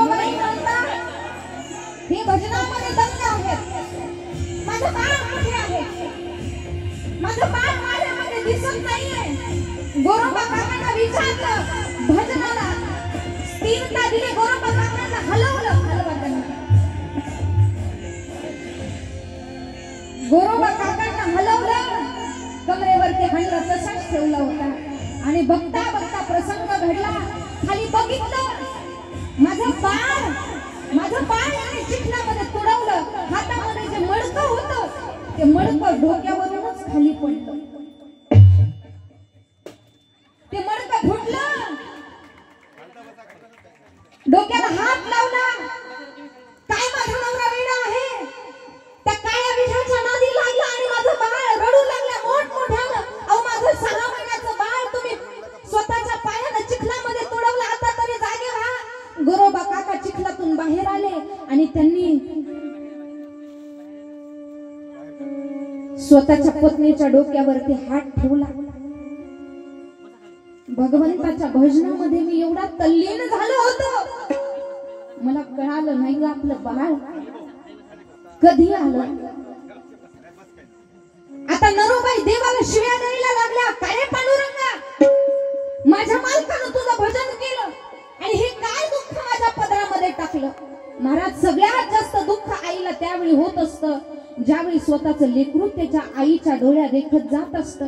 गोरोबाई म्हणतात हे भजनामध्ये दंग आहेत. माझं बाळ कुठे आहे? माझं बाळ माझ्यामध्ये दिसत नाहीये. गोरोबा काकांना विचारलं, भजनाला स्थिरता दिली. गोरोबा काकांना हलवलं. गोरोबा काकांना हलवलं. कमरेवरती हंडा तसाच ठेवला होता आणि बघता बघता प्रसंग घडला. खाली बघितलं, माझं बाळ आणि चिखलामध्ये तुडवलं. हातामध्ये जे मडकं होतं ते मडकं डोक्यावरूनच खाली पडलं. ते मडकं फुटलं. डोक्याला हात लावला. काय माझा नवरा वेडा आहे? त्या काळ्या विठाच्या नादी लागला आणि माझं बाळ रडू लागलं मोठमोठ्यानं. अहो माझं 6 महिन्याचं बाळ तुम्ही स्वतःच्या पायानं चिखलामध्ये तुडवलं. आता तरी जागे व्हा. गोरोबा काका चिखलातून बाहेर आले आणि त्यांनी स्वतःच्या पत्नीच्या डोक्यावरती हात ठेवला. भगवंताच्या भजनामध्ये मी एवढा तल्लीन झालो होतो, मला कळालं नाही आपलं बाळ कधी आलं. आता नरोबाई देवाला शिव्या द्यायला लागल्या. काय रे पांडुरंगा, माझ्या मालकानं तुझं भजन केलं आणि हे काय दुःख माझ्या पदरामध्ये टाकलं. महाराज, सगळ्यात जास्त दुःख आईला त्यावेळी होत असतं ज्यावेळी स्वतःचं लेकरू त्याच्या आईच्या डोळ्यात देखत जात असतं.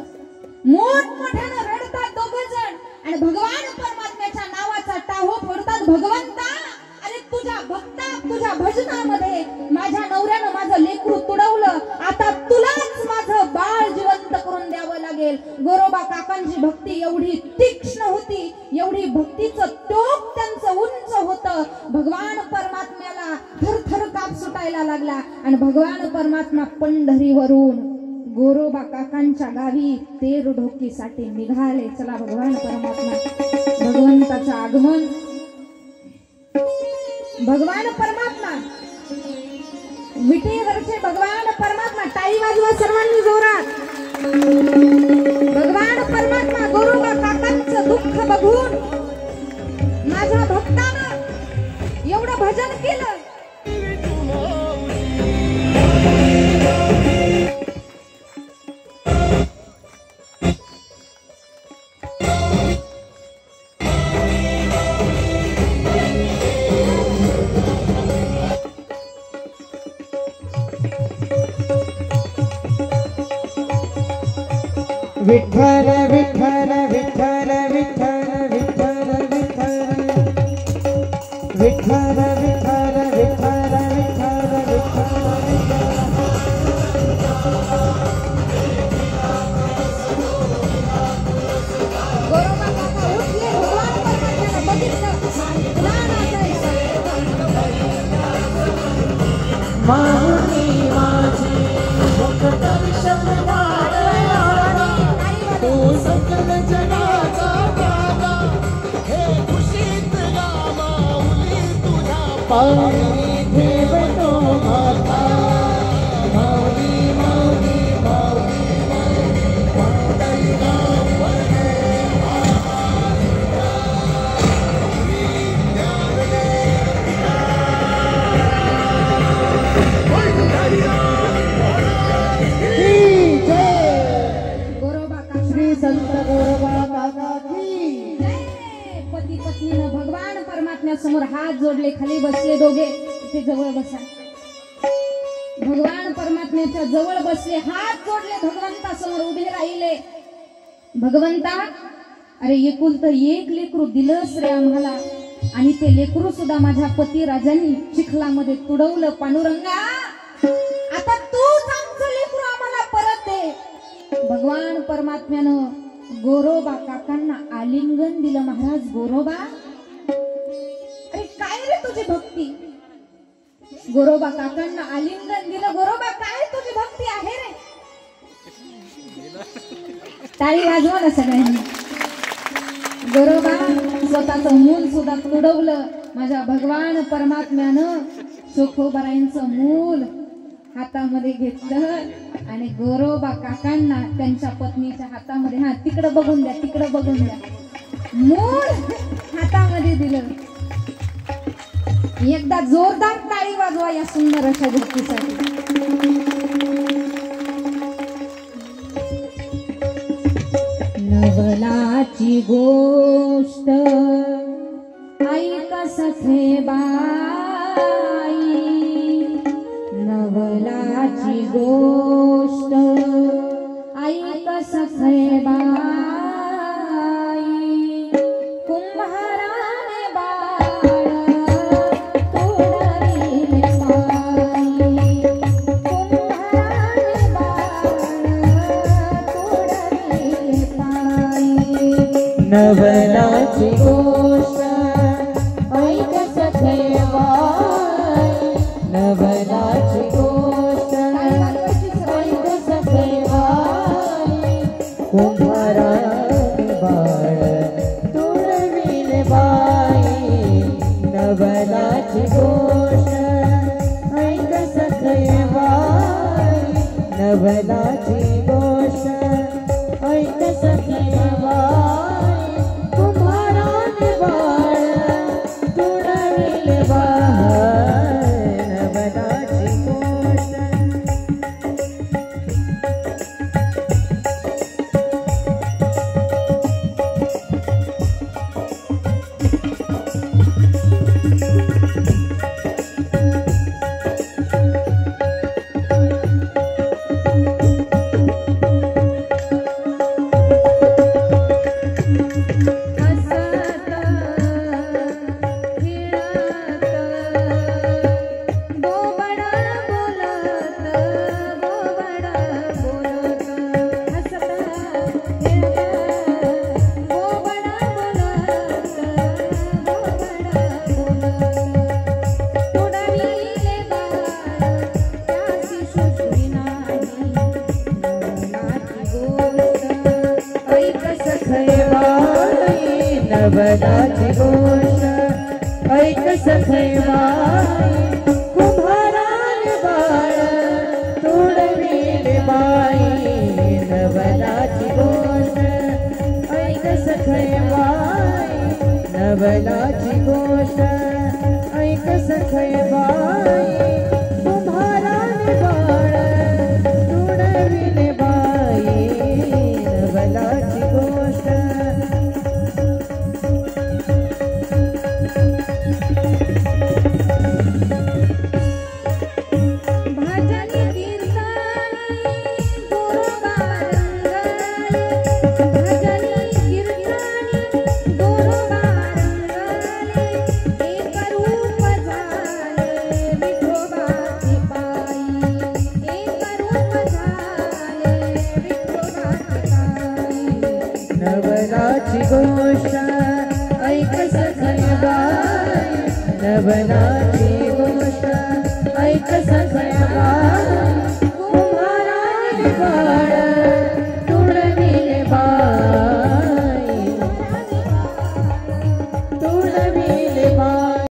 मोठमोठ्यानं रडतात दोघं जण आणि भगवान परमात्म्याच्या नावाचा टाहो फोडतात. भगवंता, अरे तुझ्या भक्ता तुझ्या भजनामध्ये माझ्या नवऱ्यानं माझं लेकरू तुडवलं. आता तुलाच माझं बाळ जिवंत करून द्यावं लागेल. गोरोबा काकांची भक्ती एवढी तीक्ष्ण होती, एवढी भक्तीचं टोक त्यांचं उंच होतं. भगवान परमात्म्याला थरथर काप सुटायला लागला आणि भगवान परमात्मा पंढरीवरून गोरोबा काकांच्या गावी तेर ढोकीसाठी निघाले. चला भगवान परमात्मा, भगवंताचं आगमन. भगवान परमात्मा, विटेवरचे भगवान परमात्मा. टाळी वाजवा सर्वांनी जोरात. भगवान परमात्मा गोरोबा काकांचं दुःख बघून माझ्या भक्तानं एवढं भजन केलं. विठ्ठल विठ्ठल विठ्ठल विठ्ठल विठ्ठल विठ्ठल विठ्ठल विठ्ठल विठ्ठल विठ्ठल गोरोबा काका उठले. भगवान परमात्म्याला बघितलं. लहान माऊली माझी मुख दर्शन तू सकल जगाचा दादा, हे खुशीत गा माऊली तुझ्या पायी ठेवतो माता. माऊली माऊली माऊली माऊली संत गोरोबा काका की जय. पती पत्नीनं भगवान परमात्म्यासमोर हात जोडले. खाली बसले दोघे. इथे जवळ बसा. भगवान परमात्म्याच्या जवळ बसले, हात जोडले, भगवंतासमोर उभे राहिले. भगवंता, अरे एकुलतं एक लेकरू दिलंस रे आम्हाला आणि ते लेकरू सुद्धा माझ्या पती राजांनी चिखलामध्ये तुडवलं. पांडुरंगा, आता तूच आमचं लेकरू आम्हाला परत दे. भगवान परमात्म्यानं गोरोबा काकांना आलिंगन दिलं. महाराज गोरोबा, अरे काय रे तुझी भक्ती. गोरोबा काकांना आलिंगन दिलं. गोरोबा, काय तुझी भक्ती आहे रे. टाळी वाजवा ना सगळ्यांनी. गोरोबा स्वतःचं मूल सुद्धा तुडवलं. माझ्या भगवान परमात्म्यानं सुखोबरायांचं मूल हातामध्ये घेतलं आणि गोरोबा काकांना त्यांच्या पत्नीच्या हातामध्ये, हा तिकडं बघून द्या, तिकडं बघून द्या, मूल हातामध्ये दिलं. एकदा जोरदार टाळी वाजवा या सुंदर अशा गोष्टीसाठी. नवलाची गोष्ट ऐक सखे बाई, नवलाची गोष्ट ऐक सखे बाई. कुंभाराने बाळ तोडले पायी, कुंभाराने बाळ तोडले पायी. नवलाची गोष्ट ऐक सखे बाई, नवलाची गोष्ट ऐक सखे बाई. कुंभाराने बाळ तोडविले बाई, नवलाची गोष्ट ऐक सखे बाई, नवलाची गोष्ट ऐक सखे बाई. कुंभाराने बाळ तोडविले बाई, नवलाची गोष्ट. नवलाची गोष्ट ऐक सखे बाई. कुंभाराने बाळ तोडविले बाई, नवलाची गोष्ट ऐक सखे बाई, नवलाची गोष्ट ऐक सखे बाई. कुंभाराने बाळ तोडविले बाई, नवलाची गोष्ट. नवलाची गोष्ट ऐक सखे बाई, नवलाची गोष्ट ऐक सखे बाई.